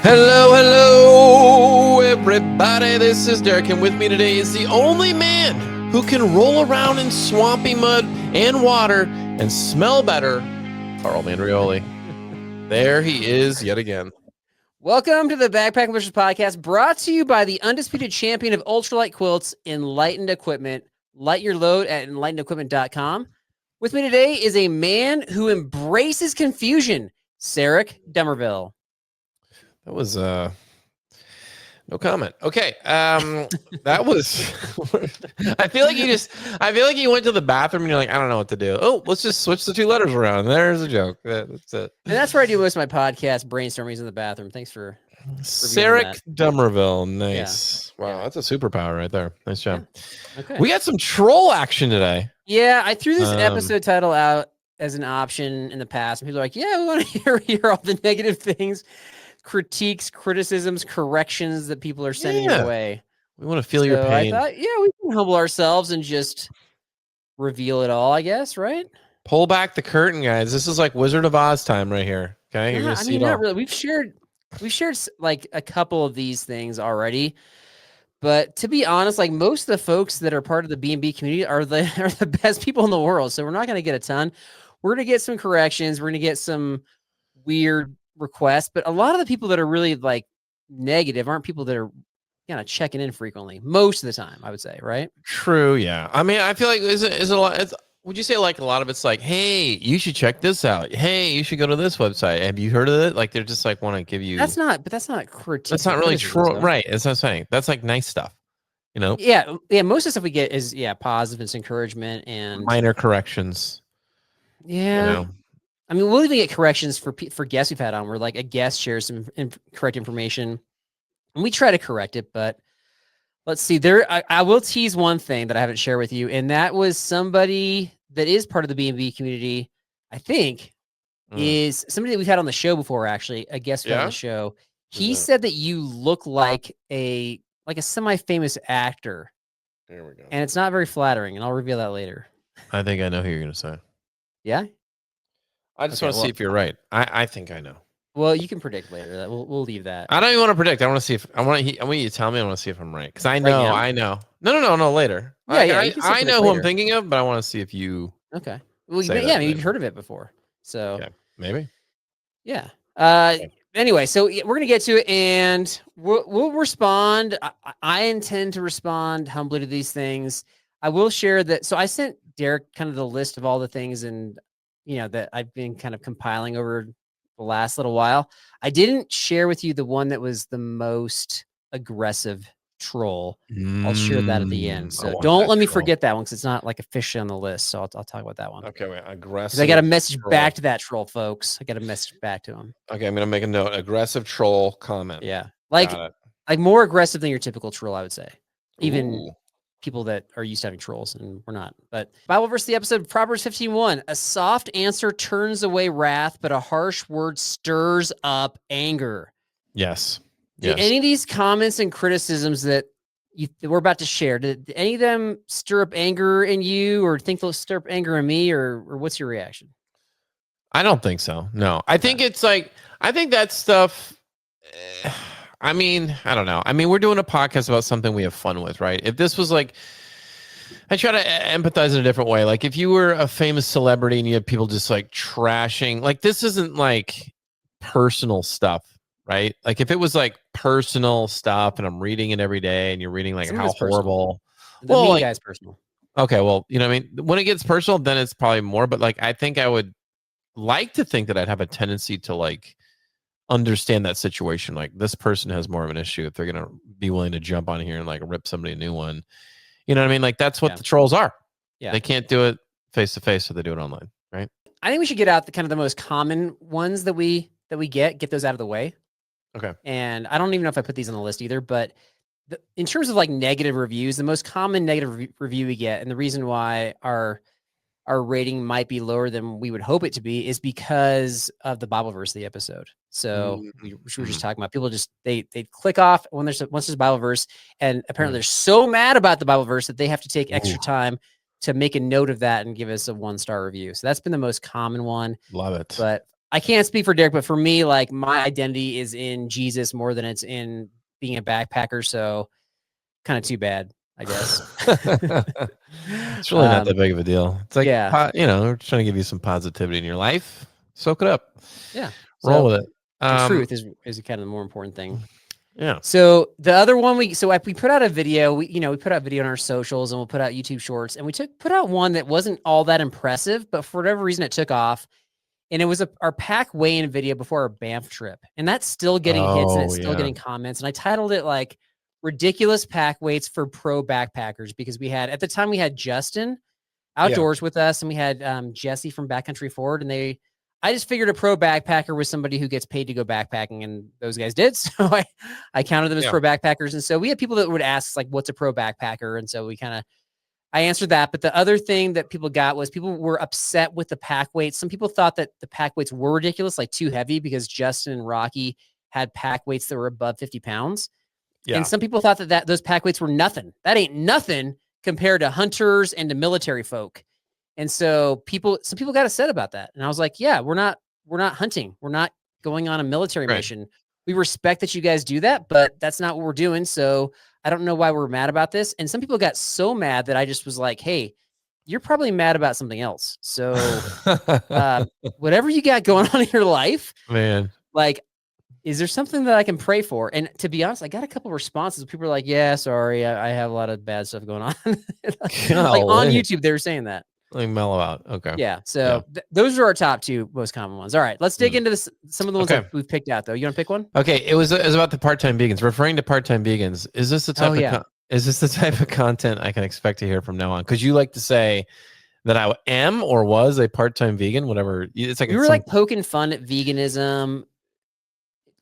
Hello, everybody. This is Derek, and with me today is the only man who can roll around in swampy mud and water and smell better, Carl Mandrioli. There he is yet again. Welcome to the Backpacking Pushers Podcast, brought to you by the undisputed champion of ultralight quilts, Enlightened Equipment. Light your load at enlightenedequipment.com. With me today is a man who embraces confusion, Sarek Demerville. That was no comment. Okay. That was I feel like you went to the bathroom and you're like, I don't know what to do. Oh, let's just switch the two letters around. There's a joke. That's it. And that's where I do most of my podcast brainstorming in the bathroom. Thanks for Sarek Demerville. Nice. Yeah. Wow, that's a superpower right there. Nice job. Yeah. Okay. We got some troll action today. Yeah, I threw this episode title out as an option in the past, and people are like, yeah, we want to hear all the negative things, critiques, criticisms, corrections that people are sending your way. We want to feel your pain. I thought, yeah, we can humble ourselves and just reveal it all, I guess, right? Pull back the curtain, guys. This is like Wizard of Oz time right here. Okay, Yeah, you're gonna see it not all. really. We've shared like a couple of these things already, but to be honest, like most of the folks that are part of the B&B community are the best people in the world. So we're not going to get a ton. We're going to get some corrections. We're going to get some weird requests, but a lot of the people that are really like negative aren't people that are kind of checking in frequently. Most of the time, I would say, right? True. Yeah. I mean, I feel like is it a lot? Would you say like a lot of it's like, hey, you should check this out. Hey, you should go to this website. Have you heard of it? Like they're just like want to give you. That's not critique. That's not really true, right? That's what I'm saying. That's like nice stuff, you know. Yeah. Most of the stuff we get is positive. It's encouragement and minor corrections. Yeah. You know? I mean, we'll even get corrections for guests we've had on where like a guest shares some correct information and we try to correct it. But let's see I will tease one thing that I haven't shared with you. And that was somebody that is part of the B&B community. I think is somebody that we've had on the show before, actually a guest on the show. He said that you look like a semi-famous actor. There we go. And it's not very flattering. And I'll reveal that later. I think I know who you're going to say. Yeah. I just want to see if you're right. I think I know. Well, you can predict later. We'll leave that. I don't even want to predict. I want to see if I want you to tell me. I want to see if I'm right because I know. Right I know. No. Later. Yeah. I know who I'm thinking of, but I want to see if you. Okay. Well, maybe you've heard of it before. So okay. Maybe. Yeah. Anyway, so we're gonna get to it, and we'll respond. I intend to respond humbly to these things. I will share that. So I sent Derek kind of the list of all the things and that I've been kind of compiling over the last little while. I didn't share with you the one that was the most aggressive troll. I'll share that at the end. So don't let me forget that one because it's not like officially on the list. So I'll talk about that one. Okay, wait, aggressive. I got a message back to that troll, folks. I got a message back to him. Okay, I'm gonna make a note. Aggressive troll comment. Yeah, like more aggressive than your typical troll, I would say. Even people that are used to having trolls, and we're not. But Bible verse, the episode, Proverbs 15:1. A soft answer turns away wrath, but a harsh word stirs up anger. Yes. Did any of these comments and criticisms that we're about to share, did any of them stir up anger in you, or think they'll stir up anger in me, or what's your reaction? I don't think so. No, I think it's like, I think that stuff. I mean, I don't know. I mean, we're doing a podcast about something we have fun with, right? If this was like, I try to empathize in a different way. Like if you were a famous celebrity and you had people just like trashing, like this isn't like personal stuff, right? Like if it was like personal stuff and I'm reading it every day and you're reading like how horrible. Well, like, guy's personal. Okay, well, you know what I mean? When it gets personal, then it's probably more, but like I think I would like to think that I'd have a tendency to like understand that situation. Like this person has more of an issue if they're gonna be willing to jump on here and like rip somebody a new one. You know what I mean? Like that's what the trolls are. Yeah, they can't do it face to face, so they do it online, right? I think we should get out the most common ones that we get those out of the way. Okay. And I don't even know if I put these on the list either, but in terms of like negative reviews, the most common negative review we get, and the reason why our rating might be lower than we would hope it to be, is because of the Bible verse of the episode. So we were just talking about people just they click off once there's a Bible verse, and apparently they're so mad about the Bible verse that they have to take extra time to make a note of that and give us a 1-star review. So that's been the most common one. Love it. But I can't speak for Derek, but for me, like my identity is in Jesus more than it's in being a backpacker. So kind of too bad, I guess. It's really not that big of a deal. It's like, Yeah. we're trying to give you some positivity in your life. Soak it up. Yeah. Roll So with it. the truth is kind of the more important thing. Yeah. So the other one we put out a video, we put out video on our socials and we'll put out YouTube shorts, and we put out one that wasn't all that impressive, but for whatever reason it took off. And it was our pack weigh-in video before our Banff trip. And that's still getting hits and it's still getting comments. And I titled it like ridiculous pack weights for pro backpackers, because at the time we had Justin outdoors with us, and we had Jesse from Backcountry Forward, and I just figured a pro backpacker was somebody who gets paid to go backpacking, and those guys did. So I counted them as pro backpackers. And so we had people that would ask like, what's a pro backpacker? And so I answered that. But the other thing that people got was people were upset with the pack weights. Some people thought that the pack weights were ridiculous, like too heavy, because Justin and Rocky had pack weights that were above 50 pounds. Yeah. And some people thought that those pack weights were nothing. That ain't nothing compared to hunters and to military folk. And so some people got upset about that. And I was like, yeah, we're not hunting. We're not going on a military mission. We respect that you guys do that, but that's not what we're doing. So I don't know why we're mad about this. And some people got so mad that I just was like, hey, you're probably mad about something else. So whatever you got going on in your life, man, like, is there something that I can pray for? And to be honest, I got a couple of responses. People are like, yeah, sorry, I have a lot of bad stuff going on. like on YouTube, they were saying that. Like mellow out. Okay. Yeah. So those are our top two most common ones. All right. Let's dig into some of the ones that we've picked out, though. You want to pick one? Okay. It was about the part-time vegans. Referring to part-time vegans, is this the type of content I can expect to hear from now on? Because you like to say that I am or was a part-time vegan, whatever. It's like we were like poking fun at veganism.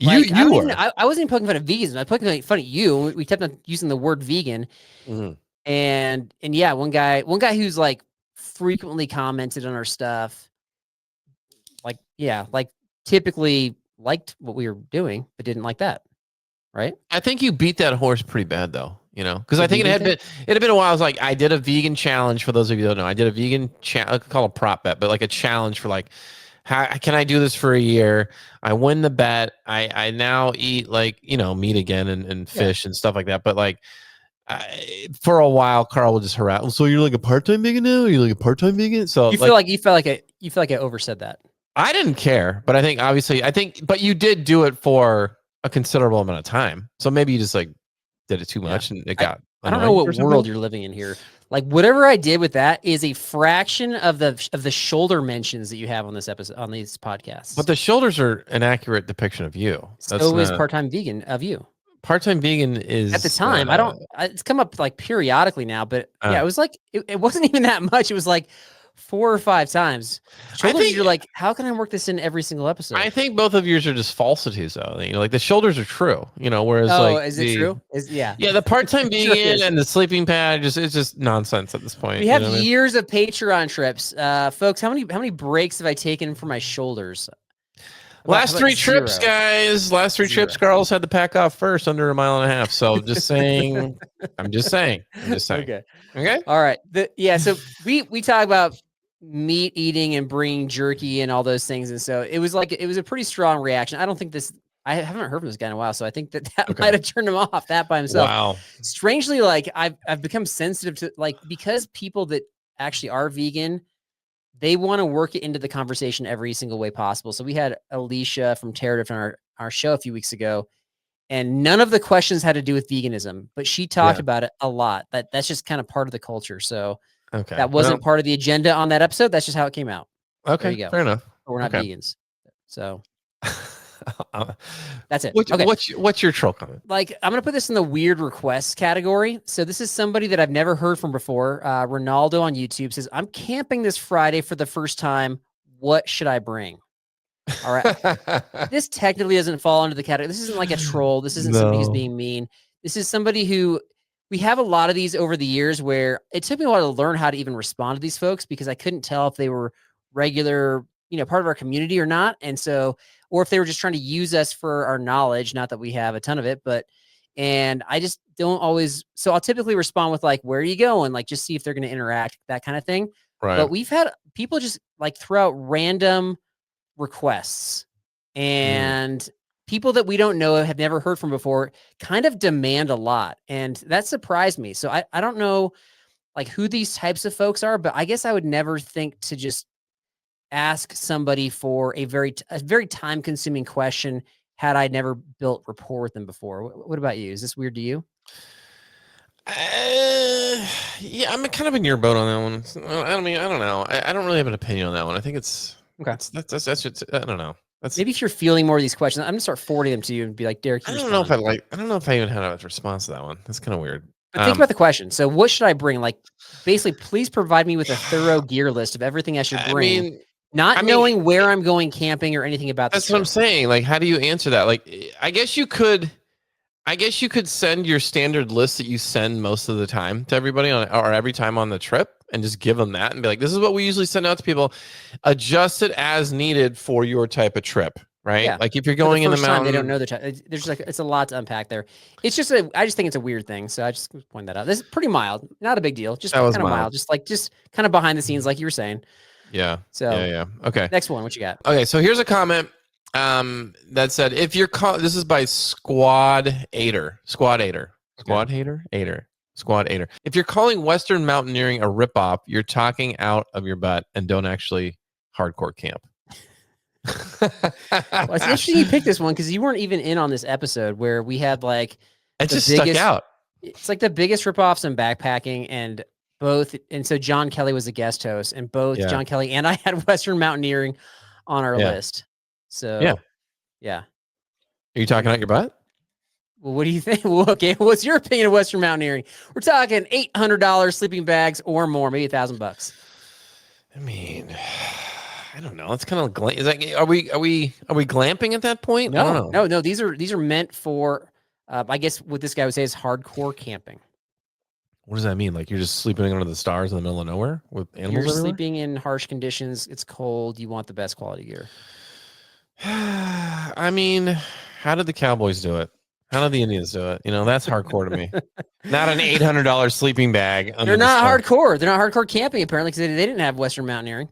Like, I wasn't even poking fun at veganism. I was poking fun at you. We kept on using the word vegan. Mm-hmm. And yeah, one guy who's like frequently commented on our stuff, like typically liked what we were doing, but didn't like that. Right. I think you beat that horse pretty bad though, because I think it had been a while. I was like, I did a vegan challenge. For those of you who don't know, I did a vegan I could call it a prop bet, but like a challenge for like, how can I do this for a year? I win the bet. I now eat like, meat again and fish and stuff like that. But like, for a while, Carl would just harass. So you're like a part-time vegan now? You're like a part-time vegan? So you feel like I oversaid that. I didn't care, but but you did do it for a considerable amount of time. So maybe you just like did it too much and it got. I don't know what world you're living in here. Like whatever I did with that is a fraction of the shoulder mentions that you have on this episode, on these podcasts. But the shoulders are an accurate depiction of you. So is part-time vegan of you. Part-time vegan is at the time. It's come up like periodically now, but it was like it wasn't even that much. It was like 4 or 5 times. Shoulders, you're like, how can I work this in every single episode? I think both of yours are just falsities, though. Like the shoulders are true, whereas is it true? Yeah, the part-time vegan and the sleeping pad it's just nonsense at this point. We have years of Patreon trips, folks. How many breaks have I taken for my shoulders? Last 3 trips, guys. Last 3 trips, Carl's had to pack off first under a mile and a half. So just saying. I'm just saying. Okay. Okay. All right. So we talk about meat eating and bringing jerky and all those things, and so it was a pretty strong reaction. I don't think I haven't heard from this guy in a while, so I think that might have turned him off that by himself. Wow. Strangely, like I've become sensitive to because people that actually are vegan, they want to work it into the conversation every single way possible. So we had Alicia from Terror on our show a few weeks ago, and none of the questions had to do with veganism, but she talked about it a lot. That's just kind of part of the culture. So that wasn't part of the agenda on that episode. That's just how it came out. Okay, there you go. Fair enough. But we're not vegans. So that's it. What's your troll comment? Like, I'm going to put this in the weird requests category. So this is somebody that I've never heard from before. Ronaldo on YouTube says, I'm camping this Friday for the first time. What should I bring? All right. This technically doesn't fall into the category. This isn't like a troll. This isn't somebody who's being mean. This is somebody who we have a lot of these over the years where it took me a while to learn how to even respond to these folks because I couldn't tell if they were regular, part of our community or not. And so, or if they were just trying to use us for our knowledge, not that we have a ton of it, and I just don't always, so I'll typically respond with like, where are you going? Like, just see if they're going to interact, that kind of thing. Right. But we've had people just like throw out random requests, and people that we don't know, have never heard from before, kind of demand a lot, and that surprised me. So I don't know like who these types of folks are, but I guess I would never think to just ask somebody for a very time consuming question had I never built rapport with them before. What about you? Is this weird to you? Yeah, I'm kind of in your boat on that one. I mean, I don't know. I don't really have an opinion on that one. I think Okay. that's just, I don't know. That's Maybe if you're feeling more of these questions, I'm gonna start forwarding them to you and be like, Derek, you I don't know if respond. I don't know if I even had a response to that one. That's kind of weird. But think about the question. So what should I bring? Like basically, please provide me with a thorough gear list of everything I should I bring, mean, not knowing where I'm going camping or anything about this that's what I'm trip. saying. Like, how do you answer that? Like, I guess you could send your standard list that you send most of the time to everybody on, or every time on the trip, and just give them that and be like, this is what we usually send out to people. Adjust it as needed for your type of trip, right? Yeah. Like if you're For the going in the first time, they mountain, don't know the time. There's like it's a lot to unpack there. It's just I just think it's a weird thing. So I just point that out. This is pretty mild, not a big deal. Just that was kind of mild. mild, just kind of behind the scenes, like you were saying. Yeah. So Yeah. Okay. next one, what you got? Okay. So here's a comment that said, if you're this is by Squad Aider. If you're calling Western mountaineering a ripoff, you're talking out of your butt and don't actually hardcore camp. Well, it's interesting you picked this one because you weren't even in on this episode where we had like it just stuck out. It's like the biggest ripoffs in backpacking, and so John Kelly was the guest host, and both John Kelly and I had Western mountaineering on our list. So yeah. Are you talking out your butt? Well, what do you think? Well, okay, what's your opinion of Western mountaineering? We're talking $800 sleeping bags or more, maybe $1,000. I mean, I don't know. It's kind of is that are we glamping at that point? I don't know. No. These are meant for, I guess what this guy would say is hardcore camping. What does that mean? Like you're just sleeping under the stars in the middle of nowhere with animals? You're sleeping in harsh conditions. It's cold. You want the best quality gear. I mean, how did the Cowboys do it? How did the Indians do it? You know, that's hardcore to me. Not an $800 sleeping bag. They're not hardcore. They're not hardcore camping apparently because they didn't have Western mountaineering.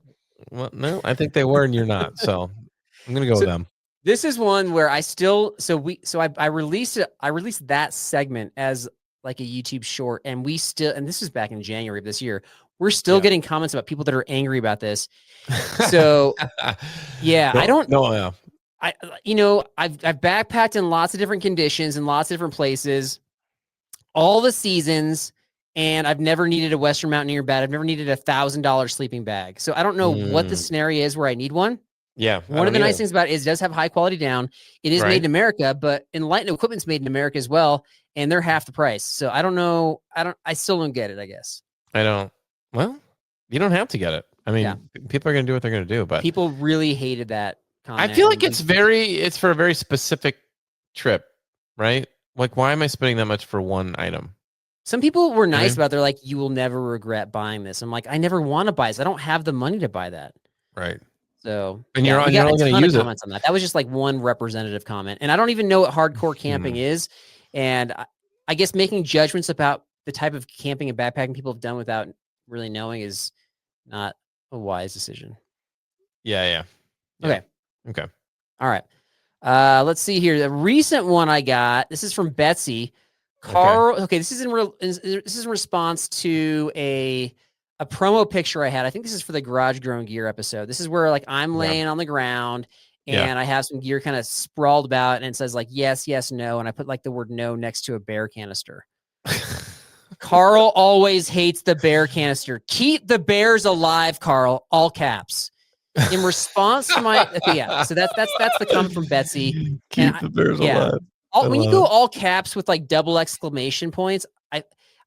Well, no, I think they were, and you're not. So I'm gonna go with them. This is one where I still I released it. I released that segment as like a YouTube short, and this was back in January of this year. We're still getting comments about people that are angry about this. So yeah, I've backpacked in lots of different conditions in lots of different places, all the seasons, and I've never needed a Western mountaineer bed. I've never needed $1,000 sleeping bag. So I don't know what the scenario is where I need one. Yeah. One of the nice things about it is it does have high quality down. It is made in America, but Enlightened Equipment's made in America as well, and they're half the price. So I don't know. I still don't get it, I guess. I don't. Well, you don't have to get it. I mean, people are going to do what they're going to do, but people really hated that comment. I feel like it's for a very specific trip, right? Like, why am I spending that much for one item? Some people were nice about it. They're like, you will never regret buying this. I'm like, I never want to buy this. I don't have the money to buy that. Right. So, and you're only going to use it. Comments on that. That was just like one representative comment. And I don't even know what hardcore camping is. And I guess making judgments about the type of camping and backpacking people have done without really knowing is not a wise decision. Yeah. Okay. All right. Let's see here. The recent one I got, this is from Betsy. Carl. Okay, this is in response to a promo picture I had. I think this is for the Garage Grown Gear episode. This is where like I'm laying on the ground and I have some gear kind of sprawled about and it says like yes, no, and I put like the word no next to a bear canister. Carl always hates the bear canister. Keep the bears alive, Carl. All caps. In response to my so that's the comment from Betsy. Keep the bears alive. When you go all caps with like double exclamation points, I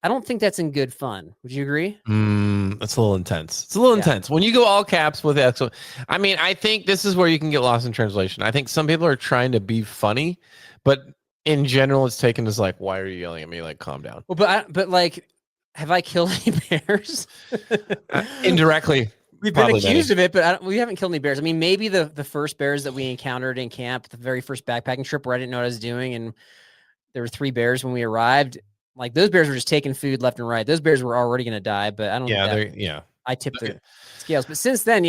don't think that's in good fun. Would you agree? That's a little intense. It's a little intense. When you go all caps with exclamation, I mean, I think this is where you can get lost in translation. I think some people are trying to be funny, but in general, it's taken as like, why are you yelling at me? Like, calm down. Well, but like, have I killed any bears? Indirectly. We've been accused of it, but we haven't killed any bears. I mean, maybe the first bears that we encountered in camp, the very first backpacking trip where I didn't know what I was doing, and there were 3 bears when we arrived. Like those bears were just taking food left and right. Those bears were already going to die, but I don't. I tipped the scales. But since then,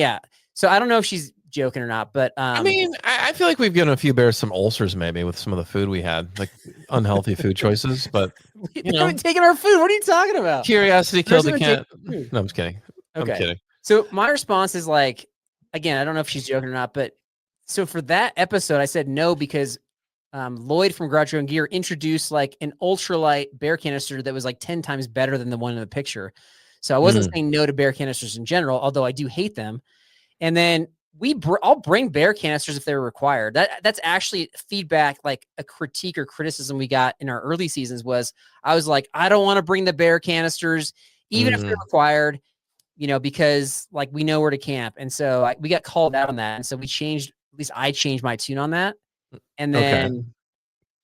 So I don't know if she's joking or not, but I mean, I feel like we've given a few bears some ulcers, maybe with some of the food we had, like unhealthy food choices. But they haven't taken our food. What are you talking about? Curiosity killed the cat. No, I'm just kidding. Okay. I'm kidding. So my response is like, again, I don't know if she's joking or not, but so for that episode, I said no because Lloyd from Garage and Gear introduced like an ultralight bear canister that was like 10 times better than the one in the picture. So I wasn't saying no to bear canisters in general, although I do hate them. And then I'll bring bear canisters if they're required. That's actually feedback, like a critique or criticism we got in our early seasons was I was like, I don't want to bring the bear canisters, even if they're required, you know, because like we know where to camp. And so we got called out on that. And so we changed, at least I changed my tune on that. And then,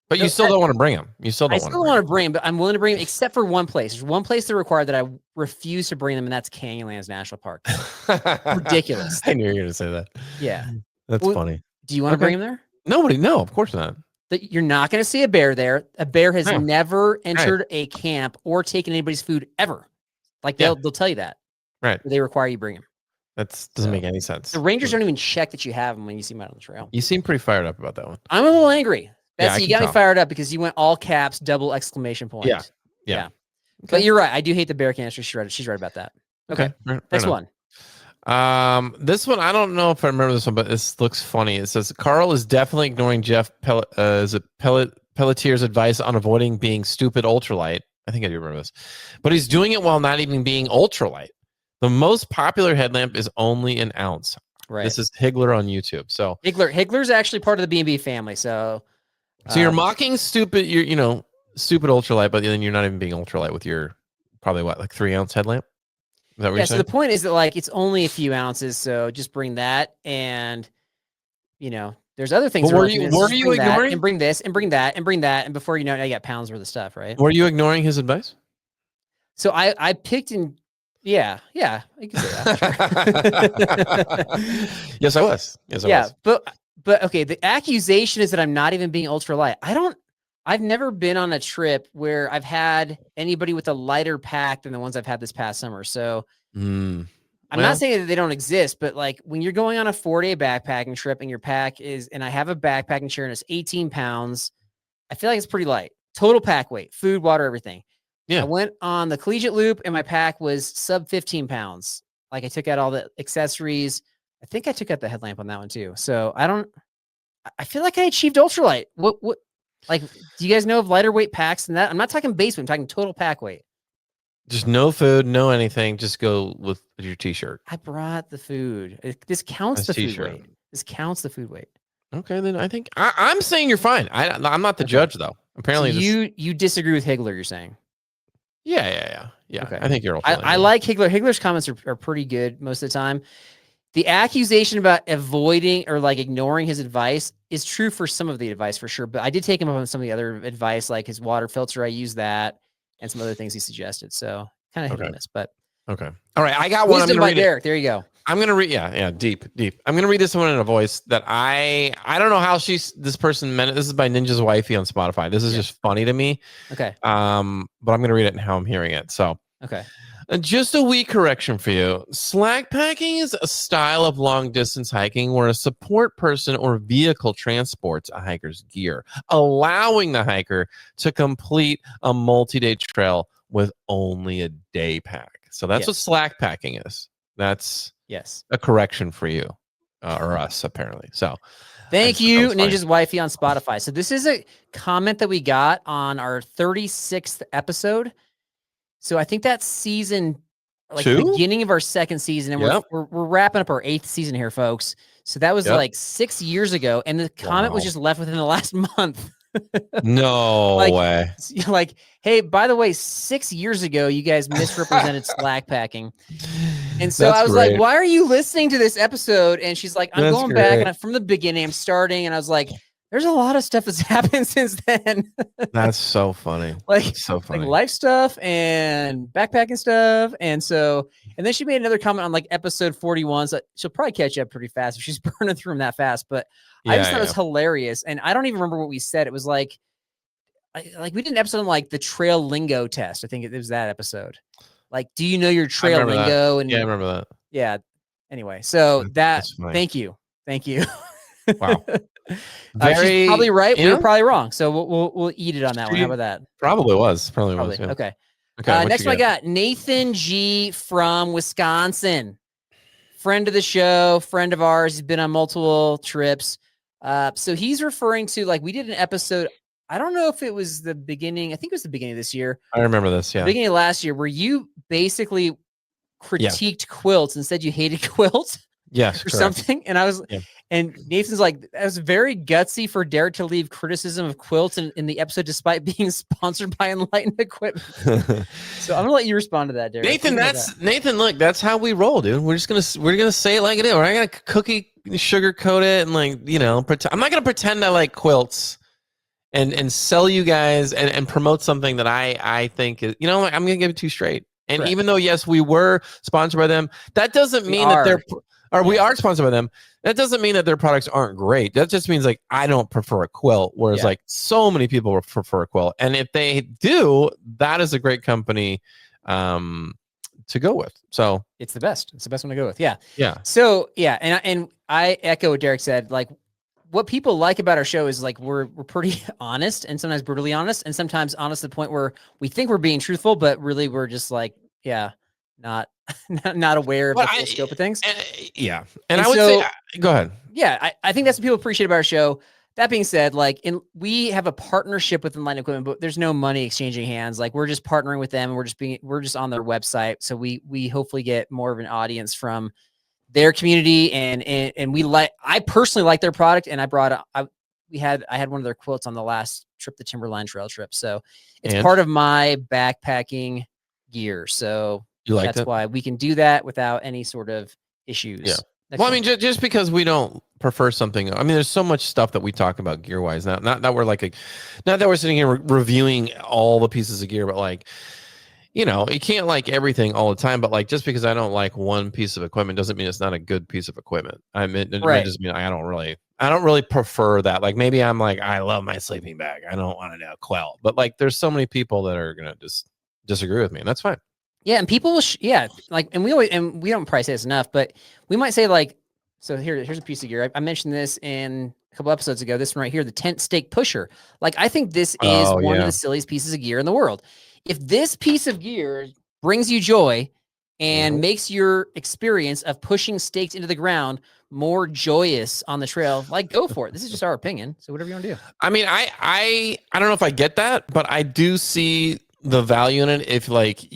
but you still don't want to bring them. You still don't. I still want to bring them, but I'm willing to bring them, except for one place. There's one place they're required that I refuse to bring them, and that's Canyonlands National Park. Ridiculous. I knew you were going to say that. Yeah, that's funny. Do you want to bring them there? Nobody. No, of course not. You're not going to see a bear there. A bear has never entered a camp or taken anybody's food ever. Like they'll tell you that. Right. They require you bring them. That doesn't make any sense. The rangers don't even check that you have them when you see them out on the trail. You seem pretty fired up about that one. I'm a little angry. Betsy, you got me fired up because you went all caps, double exclamation point. Yeah. Okay. But you're right. I do hate the bear canister. She's right about that. Okay. Next one. This one, I don't know if I remember this one, but this looks funny. It says Carl is definitely ignoring Jeff Pelletier's advice on avoiding being stupid ultralight. I think I do remember this, but he's doing it while not even being ultralight. The most popular headlamp is only an ounce. Right. This is Higgler on YouTube. So Higgler's actually part of the B&B family. So you're mocking stupid, stupid ultralight, but then you're not even being ultralight with your probably like 3 ounce headlamp. Is that what you're saying? So the point is that like it's only a few ounces, so just bring that, and there's other things. Were you ignoring? And bring this, and bring that, and bring that, and before you know it, now you got pounds worth of stuff, right? Were you ignoring his advice? So I picked and yeah, I can say that. Yes, I was. Yes, I was. But okay, the accusation is that I'm not even being ultralight. I've never been on a trip where I've had anybody with a lighter pack than the ones I've had this past summer. So I'm not saying that they don't exist, but like when you're going on a 4-day backpacking trip and your pack is, and I have a backpacking chair and it's 18 pounds, I feel like it's pretty light. Total pack weight, food, water, everything. Yeah. I went on the collegiate loop and my pack was sub 15 pounds. Like I took out all the accessories. I think I took out the headlamp on that one too. So I feel like I achieved ultralight. What, like, do you guys know of lighter weight packs than that? I'm not talking base weight. I'm talking total pack weight. Just no food, no anything. Just go with your t-shirt. I brought the food. This counts the food weight. This counts the food weight. Okay, then I think I'm saying you're fine. I'm not the judge though. Apparently, so you disagree with Higgler. You're saying? Yeah. Okay. I think you're. I like Higgler. Higgler's comments are pretty good most of the time. The accusation about avoiding or like ignoring his advice is true for some of the advice for sure. But I did take him up on some of the other advice, like his water filter. I use that, and some other things he suggested. So kind of hit and miss, but okay. All right, I got one. Wisdom by Derek. There you go. I'm gonna read. Yeah, deep. I'm gonna read this one in a voice that I don't know how this person meant it. This is by Ninja's Wifey on Spotify. This is just funny to me. Okay. But I'm gonna read it and how I'm hearing it. So okay. Just a wee correction for you. Slack packing is a style of long distance hiking where a support person or vehicle transports a hiker's gear, allowing the hiker to complete a multi-day trail with only a day pack. So that's what slack packing is. That's a correction for you or us, apparently. So thank you, Ninja's Wifey on Spotify. So this is a comment that we got on our 36th episode. So I think that's season, like the beginning of our second season, and we're wrapping up our 8th season here, folks. So that was like 6 years ago, and the comment was just left within the last month. No way. Like, hey, by the way, 6 years ago, you guys misrepresented slack packing. And so I was like, why are you listening to this episode? And she's like, I'm going back, and from the beginning, I'm starting. And I was like, there's a lot of stuff that's happened since then. That's so funny. Like life stuff and backpacking stuff. And then she made another comment on like episode 41. So she'll probably catch up pretty fast if she's burning through them that fast. But I just thought it was hilarious. And I don't even remember what we said. It was like we did an episode on like the trail lingo test. I think it was that episode. Like, do you know your trail lingo? And I remember that. Yeah. Anyway, so thank you. Thank you. Wow. She's probably Very, right. you We were know, probably wrong. So we'll eat it on that one. How about that? probably was. Probably was. Probably. Yeah. Okay. Okay. What Next you one I got? got Nathan G from Wisconsin. Friend of the show, friend of ours. He's been on multiple trips. So he's referring to, like, we did an episode. I don't know if it was the beginning. I think it was the beginning of this year. I remember this. Yeah. Beginning of last year, where you basically Yeah. critiqued quilts and said you hated quilts Yes. or Correct. something. And I was, Yeah. and Nathan's like, that was very gutsy for Derek to leave criticism of quilts in the episode, despite being sponsored by Enlightened Equipment. So I'm gonna let you respond to that, Derek. Nathan, Nathan. Look, that's how we roll, dude. We're gonna say it like it is. We're not gonna cookie sugarcoat it and, like, you know, pretend. I'm not gonna pretend I like quilts and sell you guys and promote something that I think is, you know, I'm gonna give it to you straight. And Correct. even though, yes, we were sponsored by them, that doesn't mean that they're, or we are sponsored by them. That doesn't mean that their products aren't great. That just means, like, I don't prefer a quilt, whereas like so many people prefer a quilt. And if they do, that is a great company to go with. So it's the best. It's the best one to go with. Yeah. Yeah. So yeah, and I echo what Derek said. Like, what people like about our show is, like, we're pretty honest, and sometimes brutally honest, and sometimes honest to the point where we think we're being truthful, but really we're just like, not aware of the full scope of things. Yeah. And I would say, go ahead. Yeah, I think that's what people appreciate about our show. That being said, like, we have a partnership with Enlightened Equipment, but there's no money exchanging hands. Like, we're just partnering with them. And we're just on their website. So we hopefully get more of an audience from their community. And I personally like their product. And I had one of their quilts on the last trip, the Timberline Trail trip. So it's part of my backpacking gear. So that's why we can do that without any sort of issues. Yeah. Well, I mean, just because we don't prefer something, I mean, there's so much stuff that we talk about gear wise. Not that we're like not that we're sitting here reviewing all the pieces of gear, but, like, you know, you can't like everything all the time. But, like, just because I don't like one piece of equipment doesn't mean it's not a good piece of equipment. I mean, it just mean I don't really prefer that. Like, maybe I'm like, I love my sleeping bag, I don't want to know quilt, but, like, there's so many people that are gonna just disagree with me, and that's fine. Yeah, and people will, like, and we don't probably say this enough, but we might say, like, so here's a piece of gear. I mentioned this in a couple episodes ago. This one right here, the tent stake pusher. Like, I think this is one of the silliest pieces of gear in the world. If this piece of gear brings you joy and makes your experience of pushing stakes into the ground more joyous on the trail, like, go for it. This is just our opinion. So whatever you want to do. I mean, I don't know if I get that, but I do see the value in it. If, like,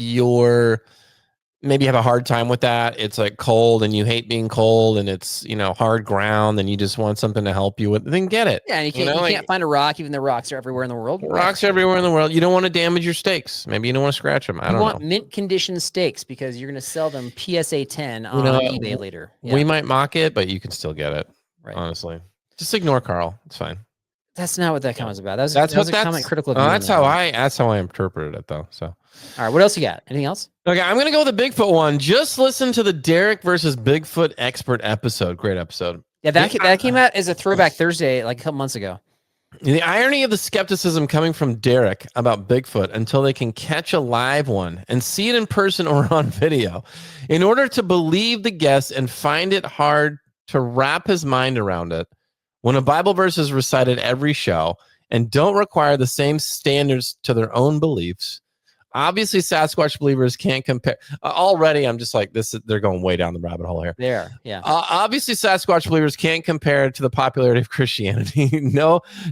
maybe have a hard time with that, it's like cold and you hate being cold and it's, you know, hard ground and you just want something to help you with, then get it. Yeah, and you can't find a rock, even though rocks are everywhere in the world. Rocks are everywhere in the world. You don't want to damage your stakes. Maybe you don't want to scratch them. I don't know. You want mint condition stakes because you're going to sell them PSA 10 on eBay later. Yeah. We might mock it, but you can still get it. Right. Honestly, just ignore Carl. It's fine. That's not what that comment was about. That was a comment critical of you. That's how I interpreted it, though. So, all right, what else you got? Anything else? Okay, I'm gonna go with the Bigfoot one. Just listen to the Derek versus Bigfoot expert episode. Great episode. Yeah, that came out as a Throwback Thursday like a couple months ago. The irony of the skepticism coming from Derek about Bigfoot until they can catch a live one and see it in person or on video, in order to believe the guest and find it hard to wrap his mind around it. When a Bible verse is recited every show and don't require the same standards to their own beliefs, obviously Sasquatch believers can't compare. Already, I'm just like, they're going way down the rabbit hole here. They are, yeah. Obviously, Sasquatch believers can't compare to the popularity of Christianity.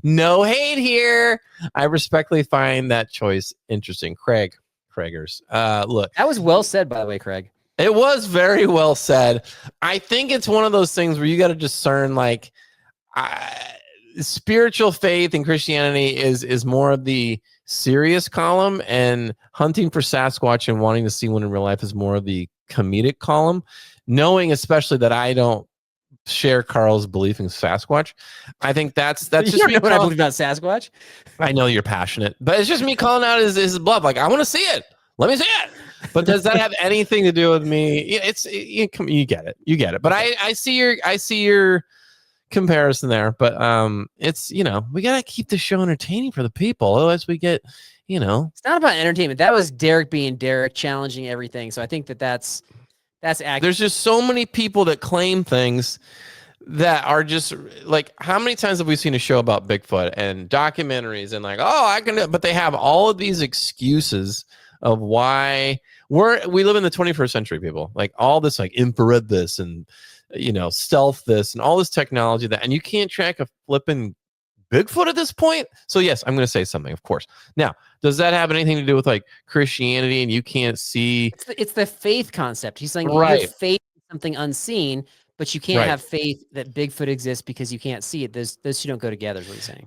No hate here. I respectfully find that choice interesting. Craigers. Look. That was well said, by the way, Craig. It was very well said. I think it's one of those things where you got to discern, like, spiritual faith in Christianity is more of the serious column, and hunting for Sasquatch and wanting to see one in real life is more of the comedic column. Knowing especially that I don't share Carl's belief in Sasquatch, I think that's just you me. Know what I believe about Sasquatch? I know you're passionate, but it's just me calling out his bluff. Like, I want to see it. Let me see it. But does that have anything to do with me? You get it. You get it. But I see your comparison there, but it's, you know, we gotta keep the show entertaining for the people, otherwise we get, you know, it's not about entertainment. That was Derek being Derek, challenging everything. So I think that's accurate. There's just so many people that claim things that are just like, how many times have we seen a show about Bigfoot and documentaries and like, oh, I can, but they have all of these excuses of why we live in the 21st century, people. Like all this like infrared this and stealth this and all this technology that, and you can't track a flipping Bigfoot at this point. So yes, I'm going to say something, of course. Now, does that have anything to do with like Christianity and you can't see? It's the faith concept. He's saying you have Right, faith in something unseen, but you can't right. have faith that Bigfoot exists because you can't see it. Those two don't go together, is what he's saying.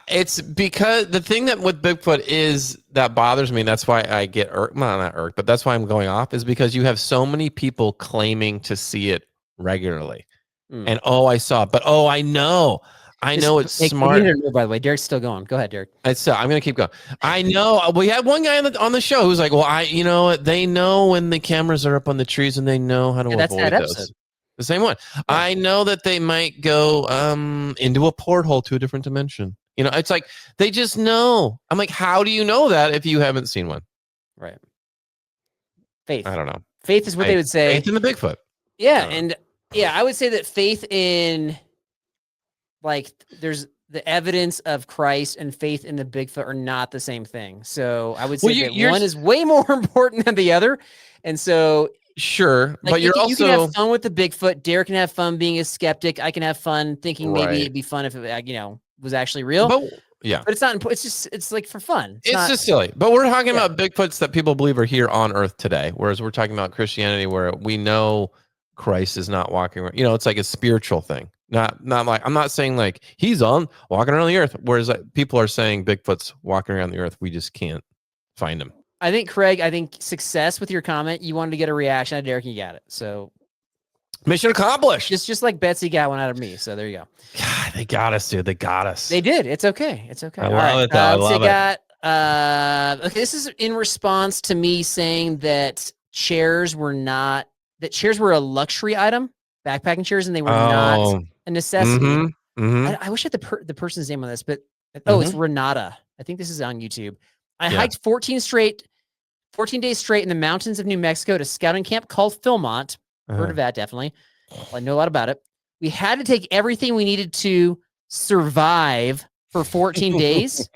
It's because the thing that with Bigfoot is that bothers me. That's why I get irked. Well, not irked, but that's why I'm going off is because you have so many people claiming to see it regularly. And I saw it, but I know it's smart. By the way, Derek's still going. Go ahead, Derek. I'm gonna keep going. I know we had one guy on the show who's like, well, they know when the cameras are up on the trees and they know how to avoid those. The same one. Yeah. I know that they might go into a porthole to a different dimension. It's like they just know. I'm like, how do you know that if you haven't seen one? Right. Faith. I don't know. Faith is what they would say. Faith in the Bigfoot. Yeah, and I would say that faith in, like, there's the evidence of Christ and faith in the Bigfoot are not the same thing. So I would say that one is way more important than the other. And so sure, like, but you can have fun with the Bigfoot. Derek can have fun being a skeptic. I can have fun thinking maybe it'd be fun if it, was actually real. But it's not. It's like for fun. It's just silly. But we're talking about Bigfoots that people believe are here on Earth today, whereas we're talking about Christianity, where we know Christ is not walking around. It's like a spiritual thing. Not like, I'm not saying like he's walking around the earth, whereas like, people are saying Bigfoot's walking around the earth. We just can't find him. I think, Craig, success with your comment. You wanted to get a reaction out of Derek, you got it. So mission accomplished. Just like Betsy got one out of me. So there you go. God, they got us, dude. They got us. They did. It's okay. It's okay. I love it, though. I love it. Okay, this is in response to me saying that chairs were a luxury item, backpacking chairs, and they were not a necessity. Mm-hmm, mm-hmm. I wish I had the person's name on this, but it's Renata. I think this is on YouTube. I hiked 14 days straight in the mountains of New Mexico to scouting camp called Philmont. Heard of that, definitely. Well, I know a lot about it. We had to take everything we needed to survive for 14 days,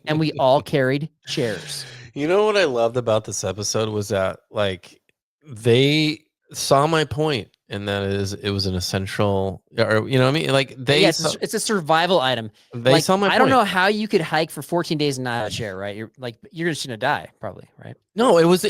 and we all carried chairs. You know what I loved about this episode was that, like, they saw my point, and that is it was an essential, or what I mean? Like it's a survival item. They saw my point. I don't know how you could hike for 14 days and not have a chair, right? You're just gonna die, probably, right? No, it's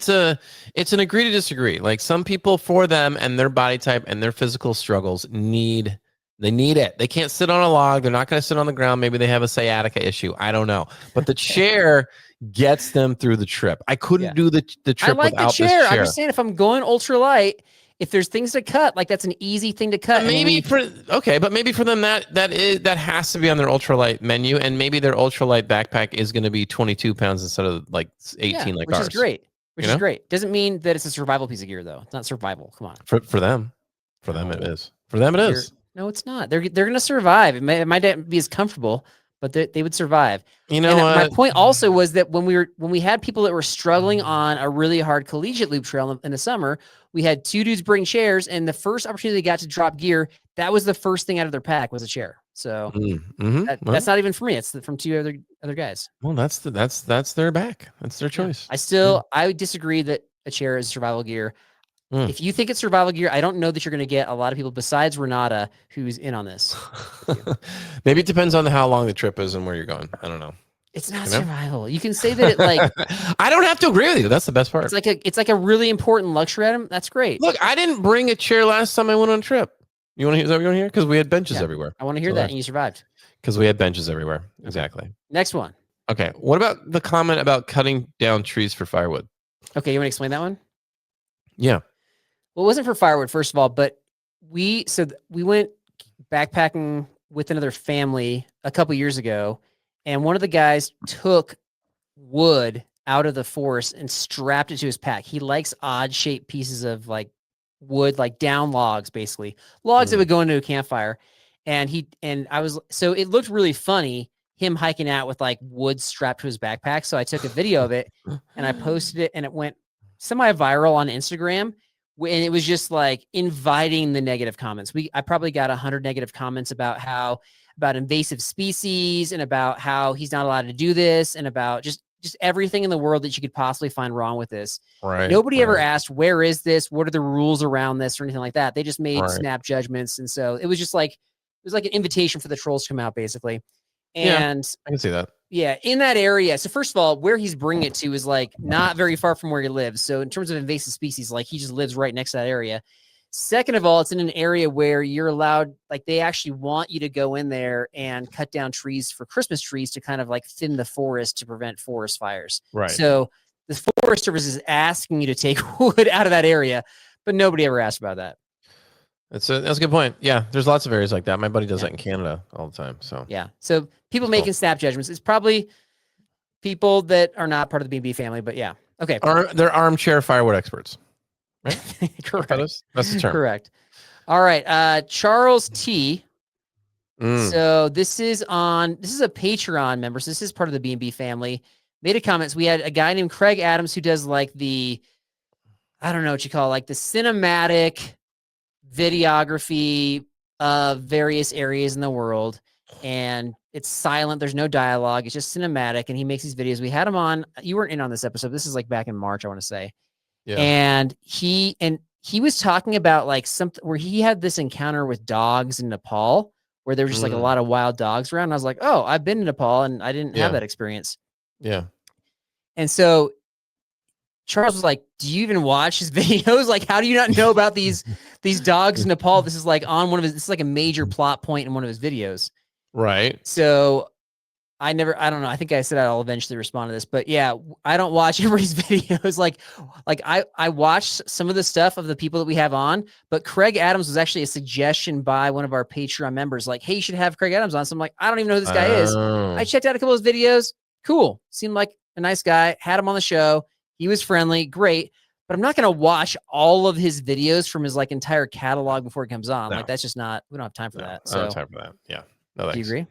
an agree to disagree. Like some people, for them and their body type and their physical struggles, need it. They can't sit on a log. They're not going to sit on the ground. Maybe they have a sciatica issue. I don't know. But the chair gets them through the trip. I couldn't do the trip without this chair. I'm just saying, if I'm going ultralight, if there's things to cut, like that's an easy thing to cut. But maybe for them that has to be on their ultralight menu, and maybe their ultralight backpack is going to be 22 pounds instead of like 18 like ours. Which is great. Which is great. Doesn't mean that it's a survival piece of gear though. It's not survival. Come on. For them. For them it is. For them it is. No, it's not. They're going to survive. It might not be as comfortable, but they would survive. My point also was that when we had people that were struggling on a really hard collegiate loop trail in the summer, we had two dudes bring chairs, and the first opportunity they got to drop gear, that was the first thing out of their pack was a chair. So that's not even for me. It's from two other guys. Well, that's their back. That's their choice. I would disagree that a chair is survival gear. If you think it's survival gear, I don't know that you're going to get a lot of people besides Renata who's in on this. Maybe it depends on how long the trip is and where you're going. I don't know. It's not survival. You can say that it like. I don't have to agree with you. That's the best part. It's like a really important luxury item. That's great. Look, I didn't bring a chair last time I went on a trip. You want to hear? Is that what you want to hear? Because we had benches everywhere. I want to hear that, and you survived. Because we had benches everywhere. Exactly. Next one. Okay. What about the comment about cutting down trees for firewood? Okay, you want to explain that one? Yeah. Well, it wasn't for firewood, first of all, but we went backpacking with another family a couple years ago, and one of the guys took wood out of the forest and strapped it to his pack. He likes odd shaped pieces of like wood, like down logs, basically logs that would go into a campfire. And so it looked really funny, him hiking out with like wood strapped to his backpack. So I took a video of it and I posted it, and it went semi-viral on Instagram. and it was just like inviting the negative comments. I probably got 100 negative comments about invasive species and about how he's not allowed to do this and about just everything in the world that you could possibly find wrong with this. Right. Nobody ever asked, where is this? What are the rules around this or anything like that? They just made snap judgments. And so it was just like, it was like an invitation for the trolls to come out basically. And I can see that. Yeah, in that area. So first of all, where he's bringing it to is like not very far from where he lives. So in terms of invasive species, like he just lives right next to that area. Second of all, it's in an area where you're allowed, like they actually want you to go in there and cut down trees for Christmas trees to kind of like thin the forest to prevent forest fires. Right. So the Forest Service is asking you to take wood out of that area, but nobody ever asked about that. That's a good point. Yeah, there's lots of areas like that. My buddy does that in Canada all the time. So yeah, so people making snap judgments. It's probably people that are not part of the B&B family, but yeah, okay. They're armchair firewood experts, right? Correct. That's the term. Correct. All right, Charles T. So this is a Patreon member. So this is part of the B&B family. Made a comment. So we had a guy named Craig Adams who does like I don't know what you call it, like the cinematic videography of various areas in the world, and it's silent. There's no dialogue. It's just cinematic, and he makes these videos. We had him on. You weren't in on this episode. This is like back in March, I want to say. Yeah. And he was talking about like something where he had this encounter with dogs in Nepal, where there was just like a lot of wild dogs around. And I was like, oh, I've been to Nepal, and I didn't have that experience. Yeah. And so Charles was like, do you even watch his videos? Like, how do you not know about these dogs in Nepal? This is like on this is like a major plot point in one of his videos. Right. So I don't know. I think I said I'll eventually respond to this, but yeah, I don't watch everybody's videos. Like I watch some of the stuff of the people that we have on, but Craig Adams was actually a suggestion by one of our Patreon members. Like, hey, you should have Craig Adams on. So I'm like, I don't even know who this guy is. I checked out a couple of his videos. Cool. Seemed like a nice guy. Had him on the show. He was friendly. Great. But I'm not going to watch all of his videos from his like entire catalog before it comes on. No. Like that's just not, we don't have time for that. So I don't have time for that. Yeah. No, do you agree?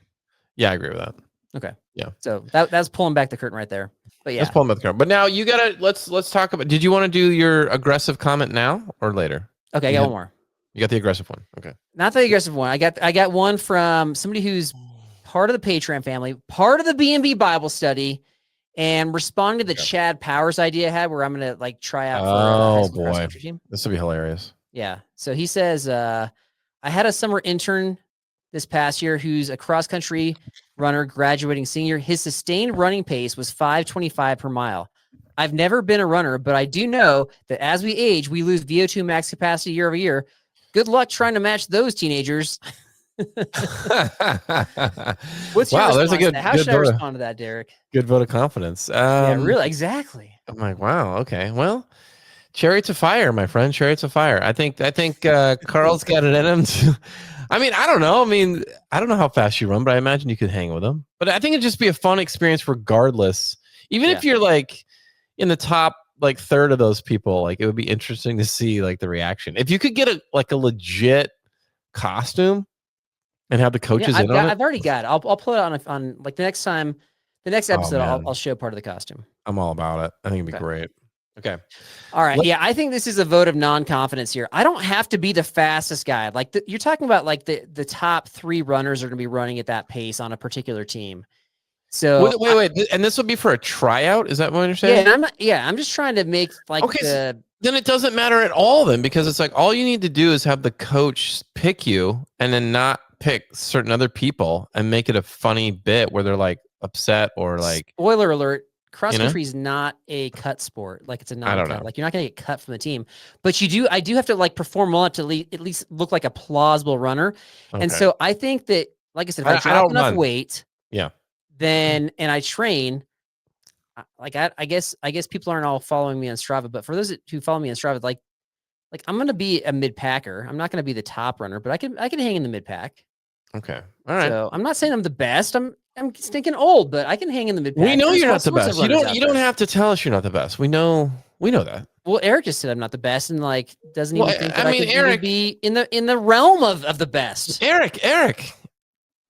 Yeah, I agree with that. Okay. Yeah. So that's pulling back the curtain right there. But yeah. Let's pull back the curtain. But now you gotta let's talk about, did you want to do your aggressive comment now or later? Okay, I got one more. You got the aggressive one. Okay. Not the aggressive one. I got one from somebody who's part of the Patreon family, part of the B&B Bible study, and responding to the Chad Powers idea I had where I'm gonna like try out for boy, cross-country team. This would be hilarious. Yeah. So he says, I had a summer intern this past year who's a cross-country runner graduating senior. His sustained running pace was 5:25 per mile. I've never been a runner, but I do know that as we age, we lose VO2 max capacity year over year. Good luck trying to match those teenagers. What's your response? There's a good. How should I respond to that, Derek? Good vote of confidence. Yeah, really, exactly. I'm like, wow, okay, well, chariots of fire, my friend, chariots of fire. I think Carl's got it in him. I mean, I don't know. I don't know how fast you run, but I imagine you could hang with him. But I think it'd just be a fun experience regardless. Even if you're like in the top like third of those people, like it would be interesting to see like the reaction. If you could get a legit costume and have the coaches in on it. I've already got it. I'll put it on like the next episode. I'll show part of the costume. I'm all about it. I think it'd be great. Okay. All right. Yeah, I think this is a vote of non-confidence here. I don't have to be the fastest guy. Like you're talking about like the top 3 runners are going to be running at that pace on a particular team. So wait. And this would be for a tryout? Is that what you're saying? Yeah, I'm just trying to make like then it doesn't matter at all then, because it's like all you need to do is have the coach pick you and then not pick certain other people and make it a funny bit where they're like upset or like. Spoiler alert. Cross country is not a cut sport. Like it's a non-cut. Like you're not going to get cut from the team, but I do have to like perform well to at least look like a plausible runner. Okay. And so I think that, like I said, if I drop enough weight, then, and I train, like I guess people aren't all following me on Strava, but for those who follow me on Strava, like I'm going to be a mid-packer. I'm not going to be the top runner, but I can hang in the mid-pack. Okay. All right. So I'm not saying I'm the best. I'm stinking old, but I can hang in the mid-pack. We know you're not the best. You don't have to tell us you're not the best. We know that. Well, Eric just said I'm not the best, and like doesn't even think that I could Eric, be in the realm of the best. Eric,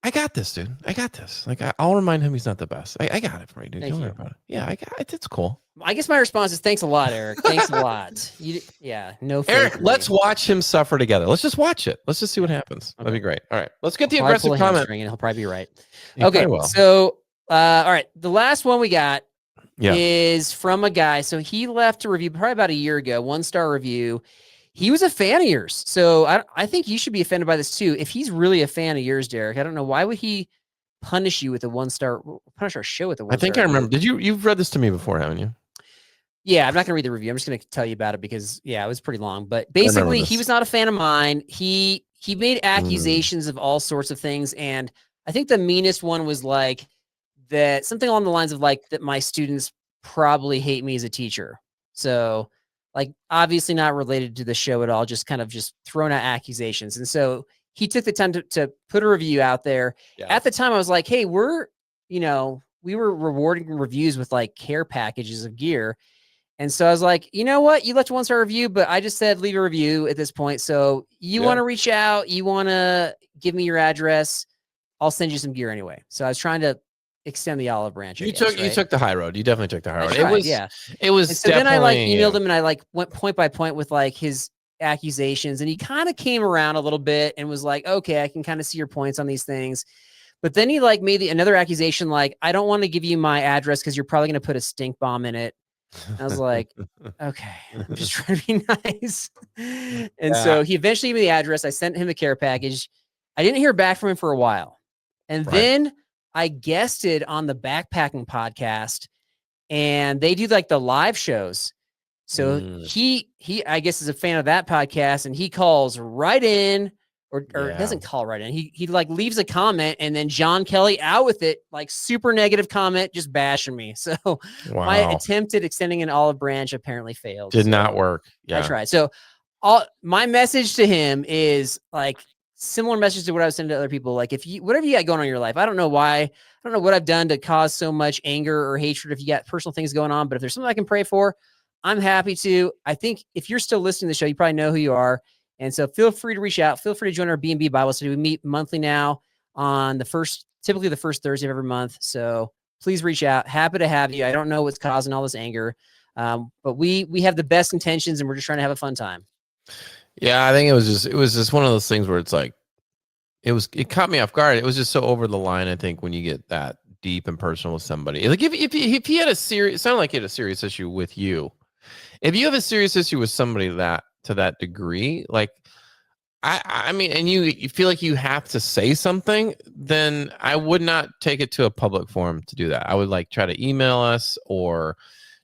I got this, dude. I got this. Like, I'll remind him he's not the best. I got it for you, dude. Thank Don't worry you. about it. Yeah, I got it. It's cool. I guess my response is thanks a lot, Eric. Thanks a lot. No Eric, fakery. let's watch him suffer together. Let's just watch it. Let's just see what happens. Okay. That'd be great. All right, let's get the I'll probably pull aggressive a comment. hamstring and he'll probably be right. He Okay, probably will. so all right, the last one we got Yeah. is from a guy. So he left a review probably about a year ago, 1-star review. He was a fan of yours, so I think you should be offended by this too. If he's really a fan of yours, Derek, I don't know why would he punish you with a 1-star, punish our show with a 1-star. I think I remember. You've read this to me before, haven't you? Yeah, I'm not gonna read the review. I'm just gonna tell you about it because it was pretty long. But basically, he was not a fan of mine. He made accusations of all sorts of things, and I think the meanest one was like that something along the lines of like that my students probably hate me as a teacher. So, like, obviously not related to the show at all. Just kind of just thrown out accusations, and so he took the time to put a review out there. Yeah. At the time, I was like, hey, we were rewarding reviews with like care packages of gear. And so I was like, you know what? You left a 1-star review, but I just said leave a review at this point. So you want to reach out, you want to give me your address, I'll send you some gear anyway. So I was trying to extend the olive branch. You took the high road. You definitely took the high road. It was. And so then I like emailed him and I like went point by point with like his accusations, and he kind of came around a little bit and was like, okay, I can kind of see your points on these things. But then he like made another accusation, like, I don't want to give you my address because you're probably going to put a stink bomb in it. I was like, okay, I'm just trying to be nice. And so he eventually gave me the address. I sent him a care package. I didn't hear back from him for a while. And then I guested on the Backpacking podcast, and they do like the live shows. So he I guess is a fan of that podcast, and he calls right in or doesn't call right in. He like leaves a comment, and then John Kelly out with it, like super negative comment, just bashing me. So my attempt at extending an olive branch apparently failed. Did not work. Yeah. I tried. So my message to him is like similar message to what I was sending to other people. Like, if you, whatever you got going on in your life, I don't know why, I don't know what I've done to cause so much anger or hatred. If you got personal things going on, but if there's something I can pray for, I'm happy to. I think if you're still listening to the show, you probably know who you are. And so feel free to reach out. Feel free to join our B&B Bible study. We meet monthly now on typically the first Thursday of every month. So please reach out. Happy to have you. I don't know what's causing all this anger, but we have the best intentions, and we're just trying to have a fun time. Yeah, I think it was just one of those things where it's like, it caught me off guard. It was just so over the line. I think when you get that deep and personal with somebody, like if he had it sounded like he had a serious issue with you. If you have a serious issue with somebody to that degree, like I mean, and you feel like you have to say something, then I would not take it to a public forum to do that. I would like try to email us or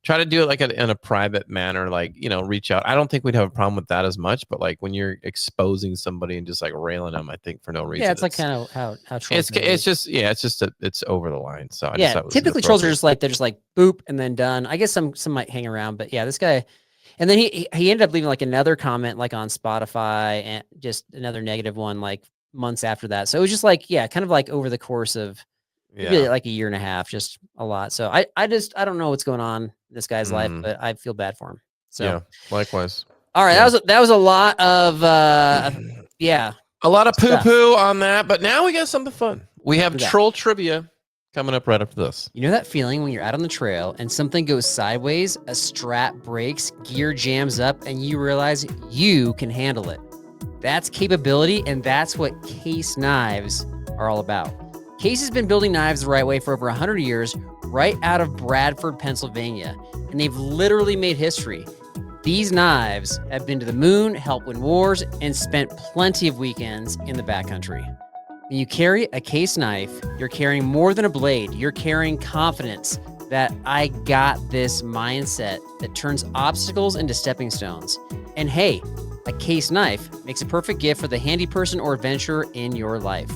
try to do it like in a private manner, like, reach out. I don't think we'd have a problem with that as much, but like when you're exposing somebody and just like railing them, I think for no reason. Yeah, it's like kind of how trolls. It's over the line. So typically trolls are just like, they're just like boop and then done. I guess some might hang around, but yeah, this guy. And then he ended up leaving like another comment like on Spotify, and just another negative one like months after that. So it was just like, kind of like over the course of maybe like a year and a half, just a lot. So I don't know what's going on in this guy's life, but I feel bad for him. So yeah, likewise. All right. That was a lot of a lot of poo-poo on that, but now we got something fun. We have troll trivia coming up right after this. You know that feeling when you're out on the trail and something goes sideways, a strap breaks, gear jams up, and you realize you can handle it. That's capability, and that's what Case Knives are all about. Case has been building knives the right way for over 100 years, right out of Bradford, Pennsylvania, and they've literally made history. These knives have been to the moon, helped win wars, and spent plenty of weekends in the backcountry. When you carry a Case knife, you're carrying more than a blade. You're carrying confidence, that I got this mindset that turns obstacles into stepping stones. And hey, a Case knife makes a perfect gift for the handy person or adventurer in your life.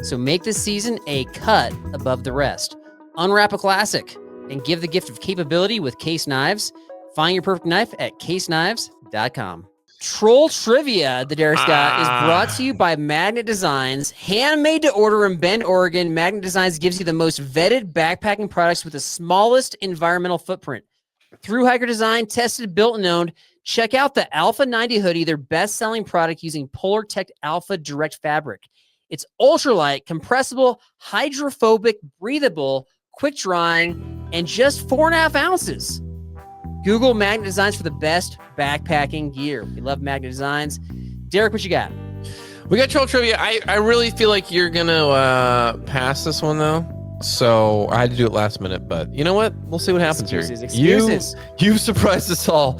So make this season a cut above the rest. Unwrap a classic and give the gift of capability with Case Knives. Find your perfect knife at caseknives.com. Troll Trivia, the Derek's got, is brought to you by Magnet Designs. Handmade to order in Bend, Oregon, Magnet Designs gives you the most vetted backpacking products with the smallest environmental footprint. Through hiker design, tested, built, and owned. Check out the Alpha 90 hoodie, their best-selling product using Polar Tech Alpha Direct fabric. It's ultralight, compressible, hydrophobic, breathable, quick drying, and just 4.5 ounces. Google Magnet Designs for the best backpacking gear. We love Magnet Designs. Derek, what you got? We got troll trivia. I really feel like you're gonna pass this one though. So I had to do it last minute, but you know what? We'll see what happens here. Excuses. You've surprised us all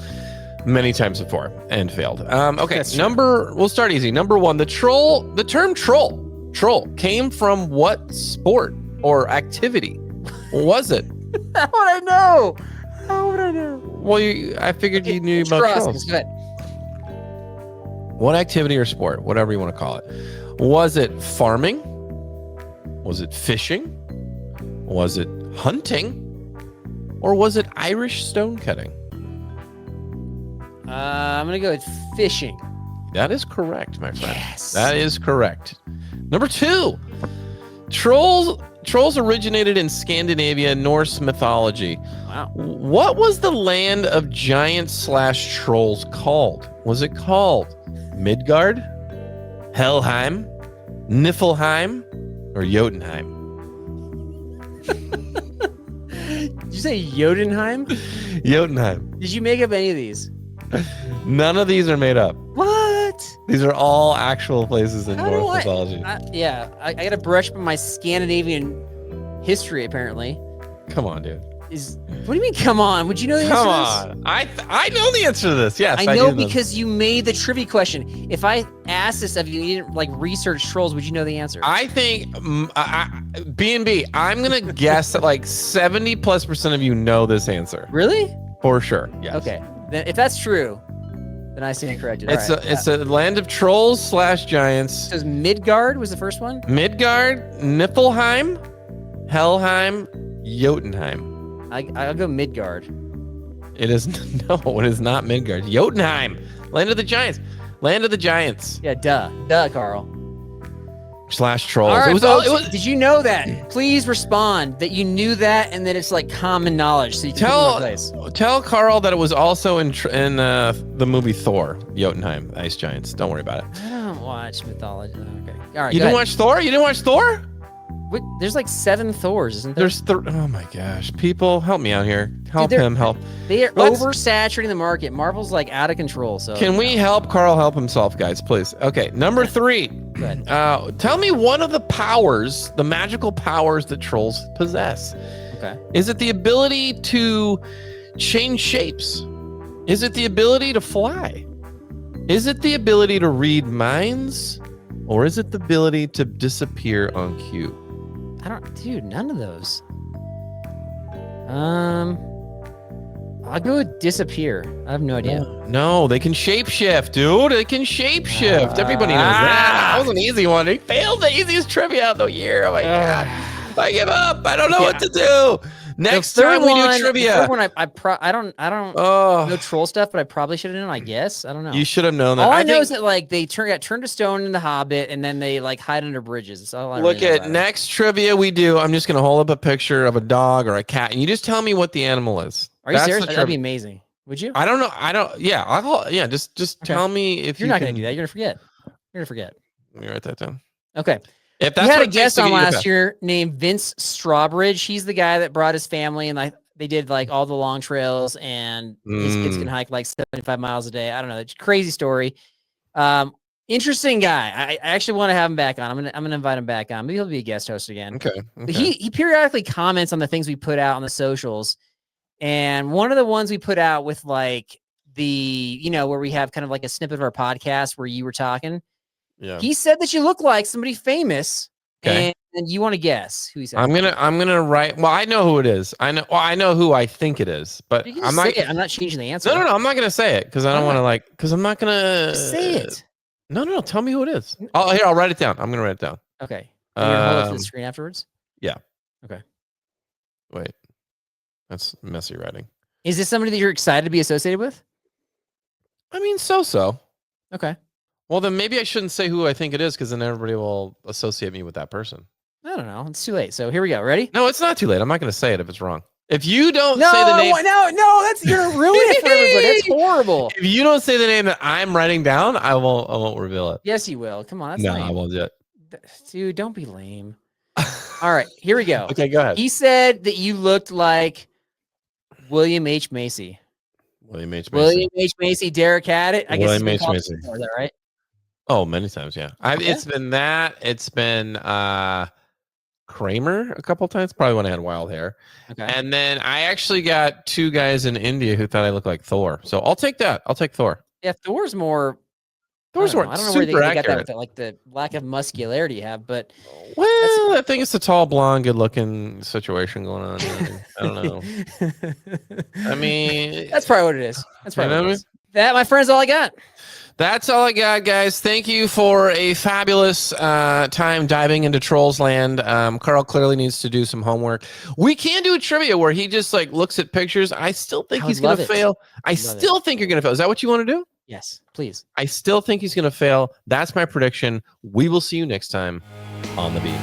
many times before and failed. Okay, we'll start easy. Number one, the term troll came from what sport or activity was it? How would I know? How would I know? Well, I figured you knew about trolls. Good. What activity or sport, whatever you want to call it, was it farming? Was it fishing? Was it hunting? Or was it Irish stone cutting? I'm going to go with fishing. That is correct, my friend. Yes. That is correct. Number two, trolls originated in Scandinavia, Norse mythology. Wow. What was the land of giants / trolls called? Was it called Midgard, Helheim, Niflheim, or Jotunheim? Did you say Jotunheim? Jotunheim. Did you make up any of these? None of these are made up. What? These are all actual places in Norse mythology. I got to brush up on my Scandinavian history, apparently. Come on, dude. What do you mean, come on? Would you know the answer to this? I know the answer to this. Yes, I know because you made the trivia question. If I asked this of you, you didn't like research trolls, would you know the answer? I think B&B, I'm going to guess that like 70+% of you know this answer. Really? For sure. Yes. Okay. Then if that's true, then I stand corrected. It's a land of trolls / giants. It says Midgard was the first one? Midgard, Niflheim, Helheim, Jotunheim. I'll go Midgard. It is it is not Midgard. Jotunheim, land of the giants. Land of the giants. Yeah, duh, Carl. / trolls. All right, folks, did you know that? Please respond that you knew that and that it's like common knowledge. So you can tell Carl that it was also in the movie Thor, Jotunheim, ice giants. Don't worry about it. I don't watch mythology. Okay. All right. You didn't watch Thor? You didn't watch Thor? Wait, there's like 7 Thors, isn't there? Oh my gosh. People, help me out here. Help him. They are oversaturating the market. Marvel's like out of control. So can we help Carl help himself, guys, please? Okay, number 3. Good. Tell me one of the powers, the magical powers that trolls possess. Okay. Is it the ability to change shapes? Is it the ability to fly? Is it the ability to read minds? Or is it the ability to disappear on cue? Dude, none of those. I'll go with disappear. I have no idea. No, they can shapeshift, dude. They can shapeshift. Everybody knows that. That was an easy one. He failed the easiest trivia of the year. Oh my god. I give up. I don't know what to do. Next time we do trivia. The third one, I don't know troll stuff, but I probably should have known. I guess I don't know. You should have known that. All I know is that like they got turned to stone in The Hobbit, and then they like hide under bridges. That's all I look really know at next trivia we do. I'm just gonna hold up a picture of a dog or a cat, and you just tell me what the animal is. Are you serious? That'd be amazing. Would you? I don't know. Yeah. Just tell me if you're not gonna do that. You're gonna forget. Let me write that down. Okay. If that's we had a guest on last year named Vince Strawbridge. He's the guy that brought his family, and they did like all the long trails, and his kids can hike like 75 miles a day. I don't know. It's a crazy story. Interesting guy. I actually want to have him back on. I'm gonna invite him back on. Maybe he'll be a guest host again. Okay. He periodically comments on the things we put out on the socials, and one of the ones we put out with like where we have kind of like a snippet of our podcast where you were talking. Yeah. He said that you look like somebody famous. Okay. And you want to guess who he said? I'm gonna write. Well, I know who it is. I know who I think it is, but I'm not changing the answer. No. I'm not gonna say it because I don't want to because I'm not gonna say it. No. Tell me who it is. I'll write it down. I'm gonna write it down. Okay. You're gonna hold it to the screen afterwards. Yeah. Okay. Wait. That's messy writing. Is this somebody that you're excited to be associated with? I mean, so. Okay. Well, then maybe I shouldn't say who I think it is because then everybody will associate me with that person. I don't know. It's too late. So here we go. Ready? No, it's not too late. I'm not going to say it if it's wrong. If you don't say the name... No, you're ruining it for everybody. That's horrible. If you don't say the name that I'm writing down, I won't reveal it. Yes, you will. Come on. I won't do it. Dude, don't be lame. All right, here we go. Okay, go ahead. He said that you looked like William H. Macy. William H. Macy. William H. Macy. Derek had it. I guess William it's been H. called Macy. before, is that right? Oh, many times, yeah. Yeah. It's been that. It's been Kramer a couple times, probably when I had wild hair. Okay. And then I actually got 2 guys in India who thought I looked like Thor. So I'll take that. I'll take Thor. Yeah, Thor's more. Thor's more I don't know where they super got that accurate. with like the lack of muscularity you have, but Well, I think it's the tall, blonde, good-looking situation going on. I don't know. I mean, that's probably what it is. That's probably you know what what I it is. That, my friend's all I got. That's all I got, guys. Thank you for a fabulous time diving into Trolls Land. Carl clearly needs to do some homework. We can do a trivia where he just like looks at pictures. I still think he's going to fail. I still think you're going to fail. Is that what you want to do? Yes, please. I still think he's going to fail. That's my prediction. We will see you next time on The Beat.